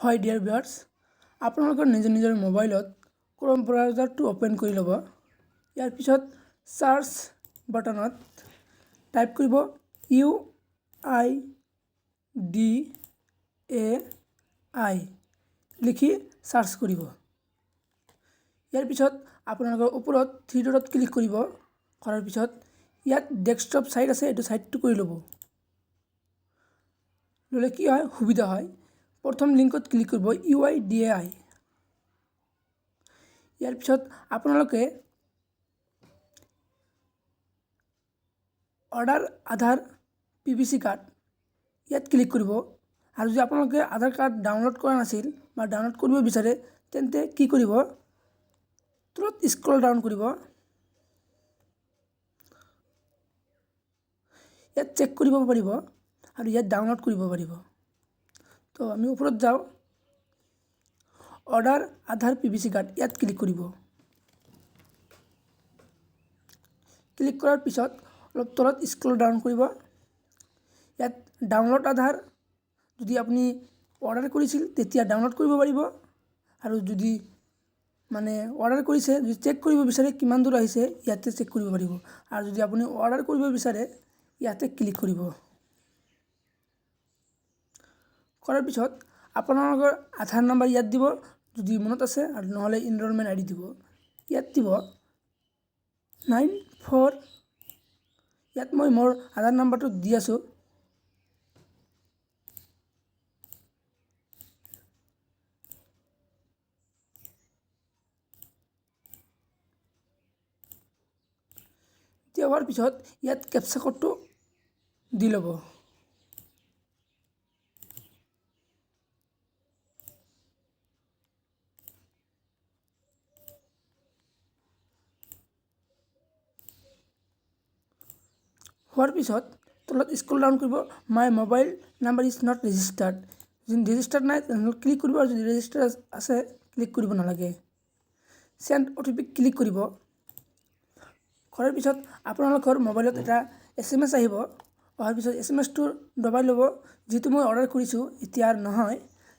হয় dear viewers, আপোনালোকৰ নিজৰ মোবাইলত ক্ৰোম ব্ৰাউজাৰটো ওপেন কৰি ল'ব। ইয়াৰ পিছত সাৰ্চ বাটনত টাইপ কৰিব AADHAAR লিখি সাৰ্চ কৰিব। ইয়াৰ পিছত আপোনালোকৰ ওপৰত থ্ৰী ডটত ক্লিক কৰিব। কৰাৰ পিছত ইয়াত ডেস্কটপ সাইট আছে, এইটো সাইটটো কৰি ল'ব। ল'লে কি হয় সুবিধা হয়। প্ৰথম লিংকত ক্লিক কৰিব UIDAI। ইয়াৰ পিছত আপোনালোকে অৰ্ডাৰ আধাৰ PVC কাৰ্ড ইয়াত ক্লিক কৰিব। আৰু যদি আপোনালোকে আধাৰ কাৰ্ড ডাউনলোড কৰা নাছিল বা ডাউনলোড কৰিব বিচাৰে তেন্তে কি কৰিব, তলত স্ক্ৰল ডাউন কৰিব। ইয়াত চেক কৰিব পাৰিব আৰু ইয়াত ডাউনলোড কৰিব পাৰিব। তো আমি ওপৰত যাওঁ, অৰ্ডাৰ আধাৰ PVC কাৰ্ড ইয়াত ক্লিক কৰিব। ক্লিক কৰাৰ পিছত অলপ তলত স্ক্ৰল ডাউন কৰিব। ইয়াত ডাউনলোড আধাৰ যদি আপুনি অৰ্ডাৰ কৰিছিল তেতিয়া ডাউনলোড কৰিব পাৰিব, আৰু যদি অৰ্ডাৰ কৰিছে যদি চেক কৰিব বিচাৰে কিমান দূৰ আহিছে ইয়াতে চেক কৰিব পাৰিব। আৰু যদি আপুনি অৰ্ডাৰ কৰিব বিচাৰে ইয়াতে ক্লিক কৰিব। কৰাৰ পিছত আপোনালোকৰ আধাৰ নম্বৰ ইয়াত দিব যদি মনত আছে, আৰু নহ'লে এনৰলমেণ্ট ID দিব। ইয়াত দিব 94। ইয়াত মই মোৰ আধাৰ নম্বৰটো দি আছোঁ। দিয়া হোৱাৰ পিছত ইয়াত কেপচা কোডটো দি ল'ব। হোৱাৰ পিছত তলত স্ক্ৰল ডাউন কৰিব। My mobile number is not registered. যদি ৰেজিষ্টাৰ্ড নাই তেনেহ'লে ক্লিক কৰিব, আৰু যদি ৰেজিষ্টাৰ আছে ক্লিক কৰিব নালাগে। চেণ্ড OTP ক্লিক কৰিব। কৰাৰ পিছত আপোনালোকৰ মোবাইলত এটা SMS আহিব। অহাৰ পিছত SMS-টো দবাই ল'ব। যিটো মই অৰ্ডাৰ কৰিছোঁ এতিয়া আৰু নহয়।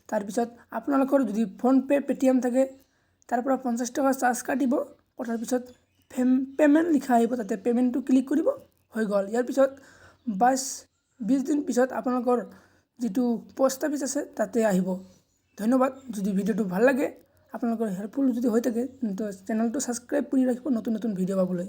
তাৰপিছত আপোনালোকৰ যদি ফোনপে পেটিএম থাকে তাৰ পৰা 50 টকা চাৰ্জ কাটিব। কটাৰ পিছত পে'মেণ্ট লিখা আহিব, তাতে পে'মেণ্টটো ক্লিক কৰিব, হৈ গ'ল। ইয়াৰ পিছত 22-20 দিন পিছত আপোনালোকৰ যিটো পোষ্ট অফিচ আছে তাতে আহিব। ধন্যবাদ। যদি ভিডিঅ'টো ভাল লাগে, আপোনালোকৰ হেল্পফুল যদি হৈ থাকে তেন্তে চেনেলটো ছাবস্ক্ৰাইব কৰি ৰাখিব নতুন ভিডিঅ' পাবলৈ।